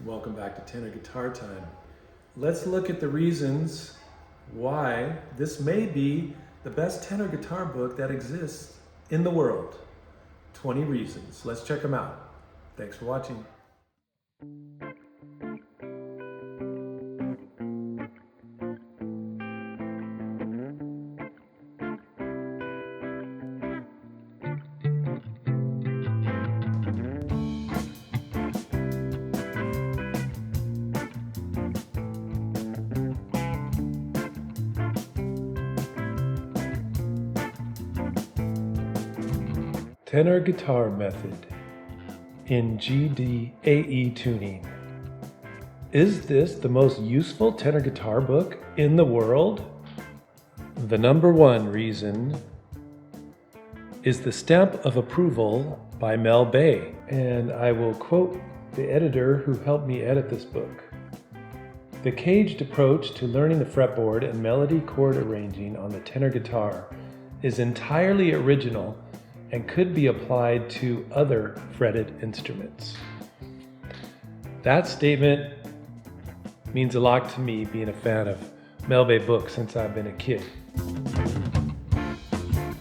Welcome back to Tenor Guitar Time. Let's look at the reasons why this may be the best tenor guitar book that exists in the world. 20 reasons. Let's check them out. Thanks for watching. Tenor guitar method in GDAE tuning. Is this the most useful tenor guitar book in the world? The number one reason is the stamp of approval by Mel Bay, and I will quote the editor who helped me edit this book. The caged approach to learning the fretboard and melody chord arranging on the tenor guitar is entirely original and could be applied to other fretted instruments. That statement means a lot to me, being a fan of Mel Bay books since I've been a kid.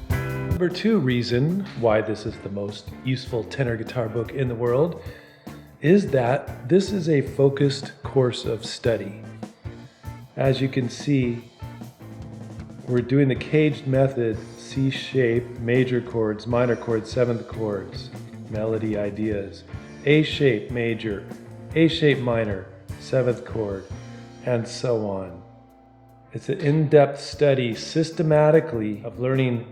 Number two reason why this is the most useful tenor guitar book in the world is that this is a focused course of study. As you can see, we're doing the caged method, C shape, major chords, minor chords, seventh chords, melody ideas, A shape major, A shape minor, seventh chord, and so on. It's an in-depth study systematically of learning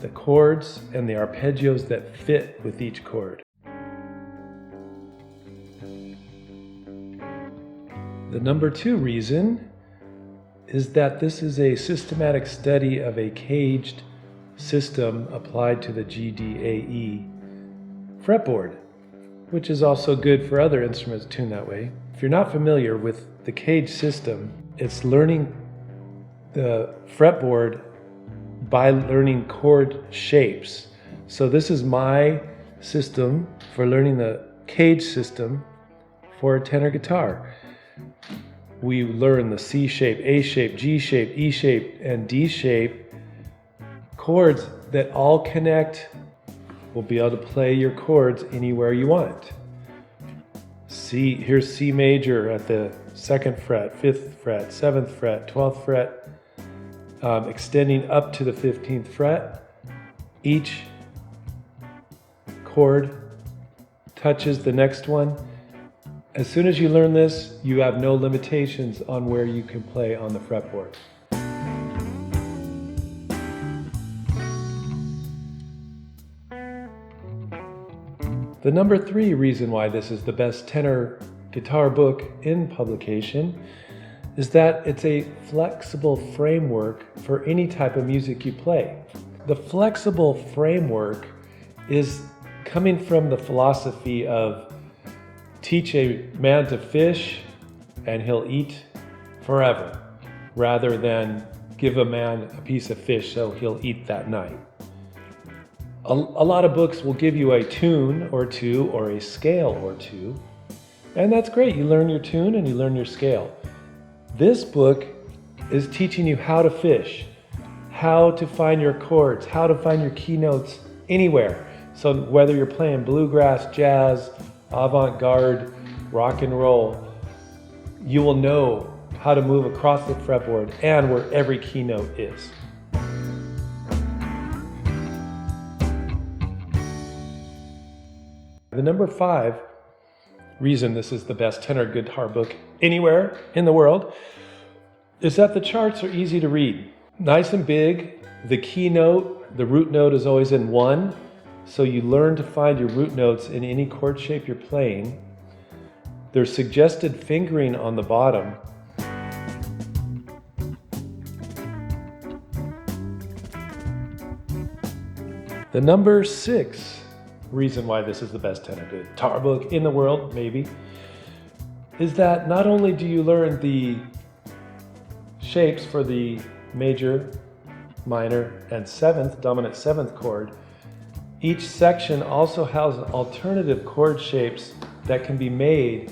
the chords and the arpeggios that fit with each chord. The number two reason is that this is a systematic study of a caged system applied to the GDAE fretboard, which is also good for other instruments tuned that way. If you're not familiar with the caged system, it's learning the fretboard by learning chord shapes. So this is my system for learning the caged system for a tenor guitar. We learn the C shape, A shape, G shape, E shape, and D shape chords that all connect. Will be able to play your chords anywhere you want. Here's C major at the 2nd fret, 5th fret, 7th fret, 12th fret, extending up to the 15th fret. Each chord touches the next one. As soon as you learn this, you have no limitations on where you can play on the fretboard. The number three reason why this is the best tenor guitar book in publication is that it's a flexible framework for any type of music you play. The flexible framework is coming from the philosophy of teach a man to fish and he'll eat forever, rather than give a man a piece of fish so he'll eat that night. A lot of books will give you a tune or two or a scale or two, and that's great. You learn your tune and you learn your scale. This book is teaching you how to fish, how to find your chords, how to find your keynotes anywhere. So whether you're playing bluegrass, jazz, avant-garde, rock and roll, you will know how to move across the fretboard and where every keynote is. The number five reason this is the best tenor guitar book anywhere in the world is that the charts are easy to read. Nice and big. The keynote, the root note is always in 1, so you learn to find your root notes in any chord shape you're playing. There's suggested fingering on the bottom. The number 6 reason why this is the best tenor guitar book in the world, maybe, is that not only do you learn the shapes for the major, minor, and dominant 7th chord, each section also has alternative chord shapes that can be made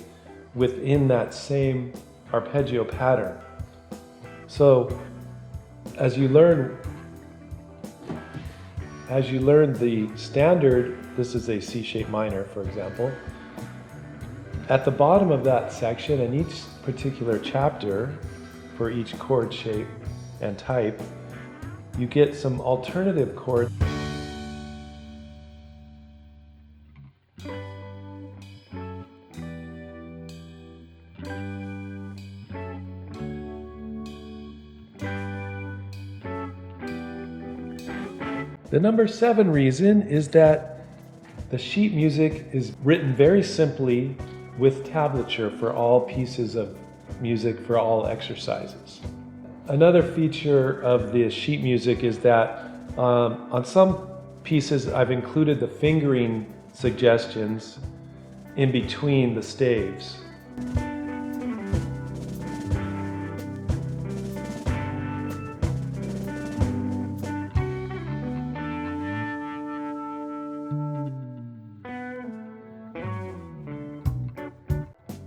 within that same arpeggio pattern. So as you learn the standard, this is a C sharp minor, for example, at the bottom of that section in each particular chapter, for each chord shape and type, you get some alternative chords. The number 7 reason is that the sheet music is written very simply with tablature for all pieces of music for all exercises. Another feature of the sheet music is that on some pieces I've included the fingering suggestions in between the staves.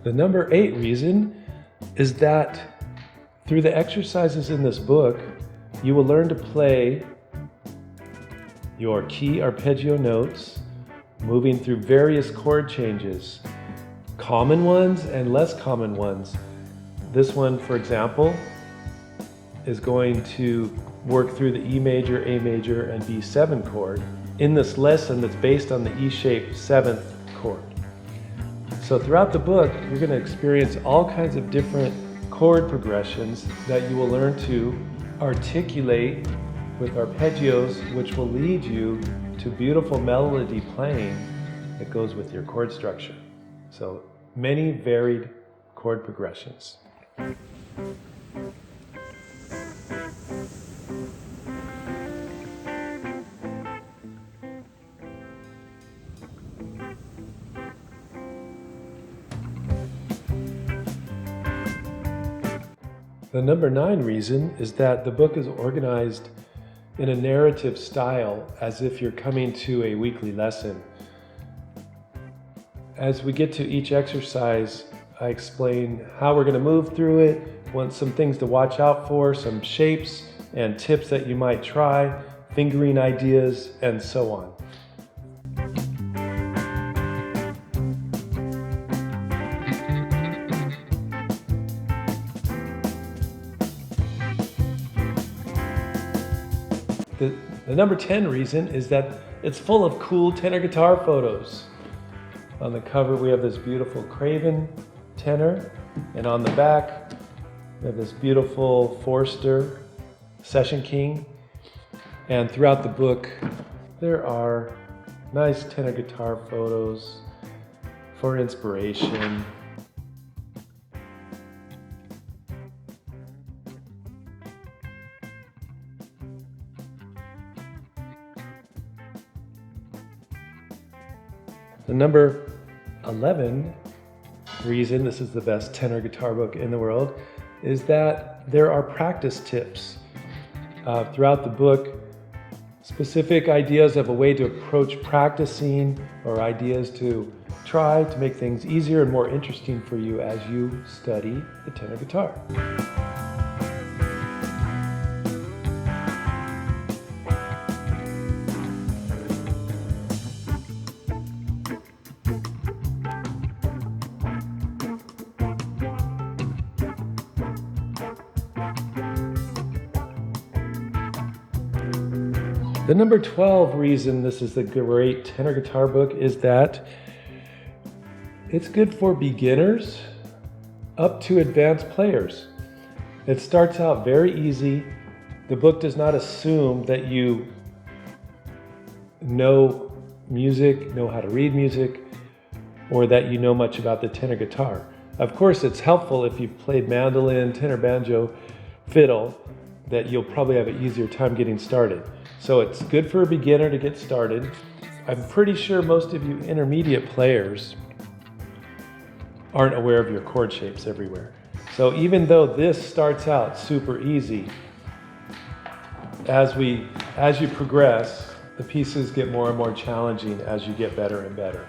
The number 8 reason is that through the exercises in this book, you will learn to play your key arpeggio notes, moving through various chord changes, common ones and less common ones. This one, for example, is going to work through the E major, A major, and B7 chord in this lesson that's based on the E-shaped 7th chord. So throughout the book, you're going to experience all kinds of different chord progressions that you will learn to articulate with arpeggios, which will lead you to beautiful melody playing that goes with your chord structure. So many varied chord progressions. The number 9 reason is that the book is organized in a narrative style as if you're coming to a weekly lesson. As we get to each exercise, I explain how we're going to move through it, some things to watch out for, some shapes and tips that you might try, fingering ideas, and so on. The number 10 reason is that it's full of cool tenor guitar photos. On the cover we have this beautiful Craven tenor, and on the back we have this beautiful Forster Session King. And throughout the book there are nice tenor guitar photos for inspiration. The number 11 reason this is the best tenor guitar book in the world is that there are practice tips throughout the book, specific ideas of a way to approach practicing or ideas to try to make things easier and more interesting for you as you study the tenor guitar. The number 12 reason this is a great tenor guitar book is that it's good for beginners up to advanced players. It starts out very easy. The book does not assume that you know music, know how to read music, or that you know much about the tenor guitar. Of course, it's helpful if you've played mandolin, tenor banjo, fiddle, that you'll probably have an easier time getting started. So it's good for a beginner to get started. I'm pretty sure most of you intermediate players aren't aware of your chord shapes everywhere. So even though this starts out super easy, as you progress, the pieces get more and more challenging as you get better and better.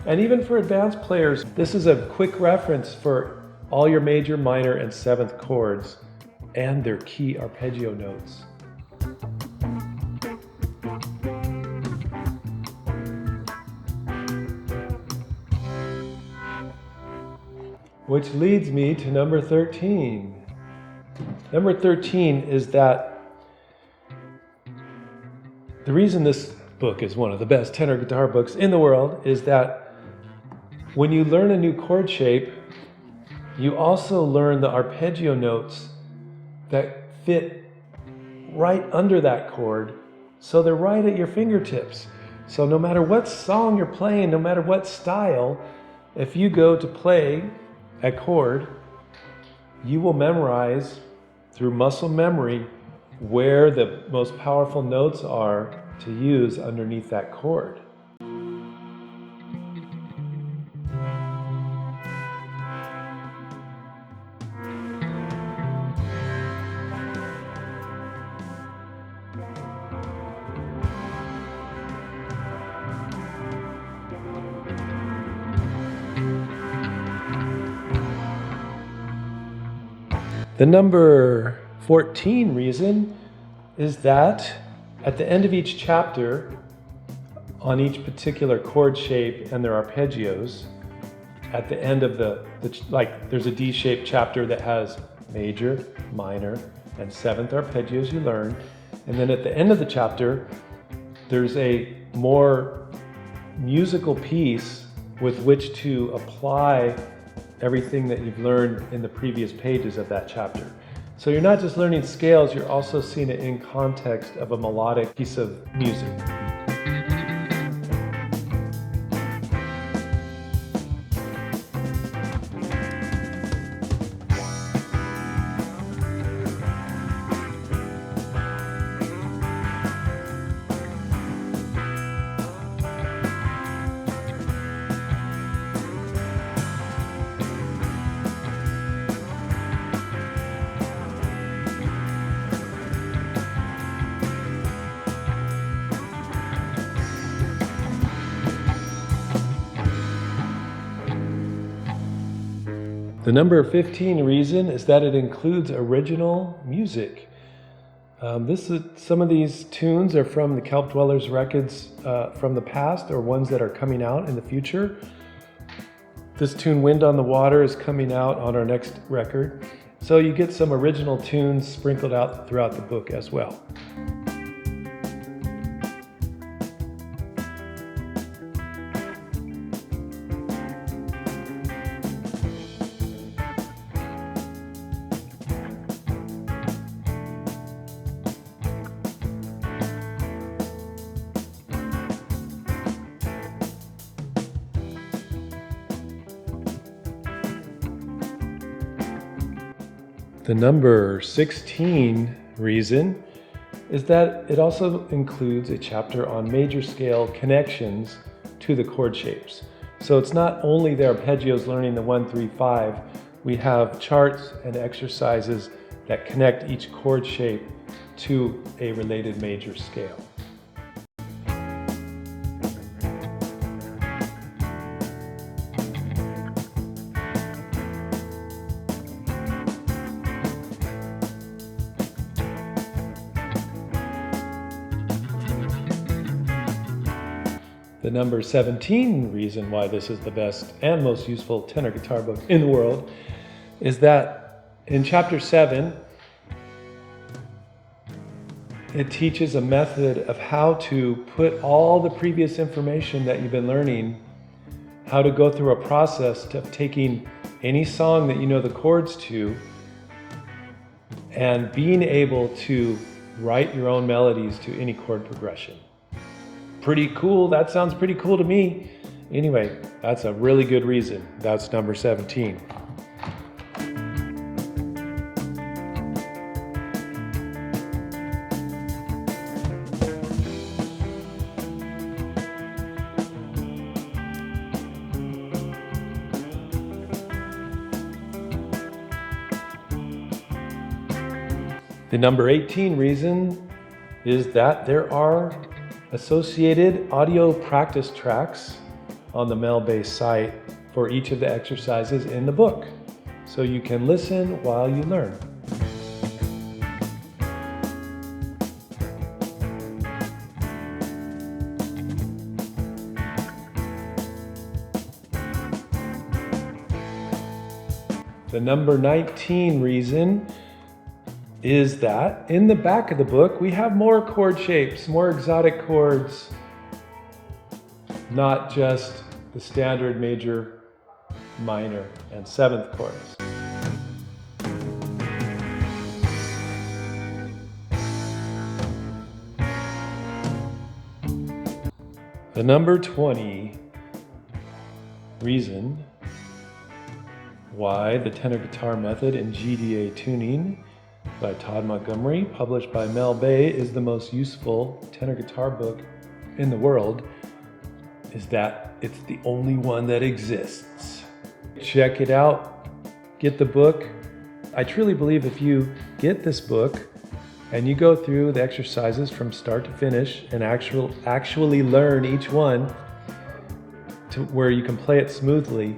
And even for advanced players, this is a quick reference for all your major, minor, and seventh chords and their key arpeggio notes. Which leads me to number 13. Number 13 is that the reason this book is one of the best tenor guitar books in the world is that when you learn a new chord shape, you also learn the arpeggio notes that fit right under that chord, so they're right at your fingertips. So no matter what song you're playing, no matter what style, if you go to play a chord, you will memorize through muscle memory where the most powerful notes are to use underneath that chord. The number 14 reason is that at the end of each chapter, on each particular chord shape and their arpeggios, at the end of like there's a D-shaped chapter that has major, minor, and seventh arpeggios you learn. And then at the end of the chapter, there's a more musical piece with which to apply everything that you've learned in the previous pages of that chapter. So you're not just learning scales, you're also seeing it in context of a melodic piece of music. The number 15 reason is that it includes original music. Some of these tunes are from the Kelp Dwellers records from the past or ones that are coming out in the future. This tune, Wind on the Water, is coming out on our next record. So you get some original tunes sprinkled out throughout the book as well. The number 16 reason is that it also includes a chapter on major scale connections to the chord shapes. So it's not only the arpeggios learning the 1, 3, 5, we have charts and exercises that connect each chord shape to a related major scale. The number 17 reason why this is the best and most useful tenor guitar book in the world is that in chapter 7, it teaches a method of how to put all the previous information that you've been learning, how to go through a process of taking any song that you know the chords to and being able to write your own melodies to any chord progression. Pretty cool. That sounds pretty cool to me. Anyway, that's a really good reason. That's number 17. The number 18 reason is that there are associated audio practice tracks on the Mel Bay site for each of the exercises in the book, so you can listen while you learn. The number 19 reason is that in the back of the book, we have more chord shapes, more exotic chords, not just the standard major, minor, and seventh chords. The number 20 reason why the tenor guitar method in GDAE tuning by Todd Montgomery, published by Mel Bay, is the most useful tenor guitar book in the world is that it's the only one that exists. Check it out. Get the book. I truly believe if you get this book and you go through the exercises from start to finish and actually learn each one to where you can play it smoothly,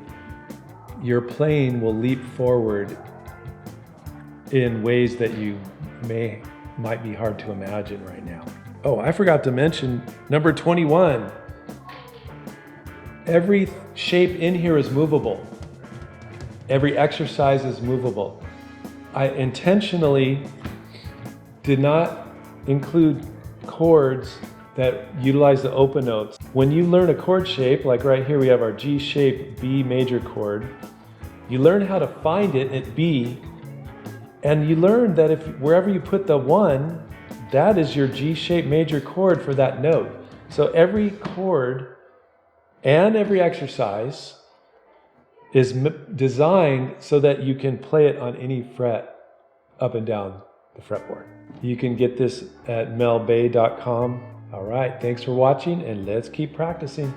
your playing will leap forward in ways that you might be hard to imagine right now. Oh, I forgot to mention number 21. Every shape in here is movable. Every exercise is movable. I intentionally did not include chords that utilize the open notes. When you learn a chord shape, like right here we have our G shape B major chord, you learn how to find it at B, and you learn that if wherever you put the 1, that is your G shape major chord for that note. So every chord and every exercise is designed so that you can play it on any fret up and down the fretboard. You can get this at melbay.com. All right, thanks for watching, and let's keep practicing.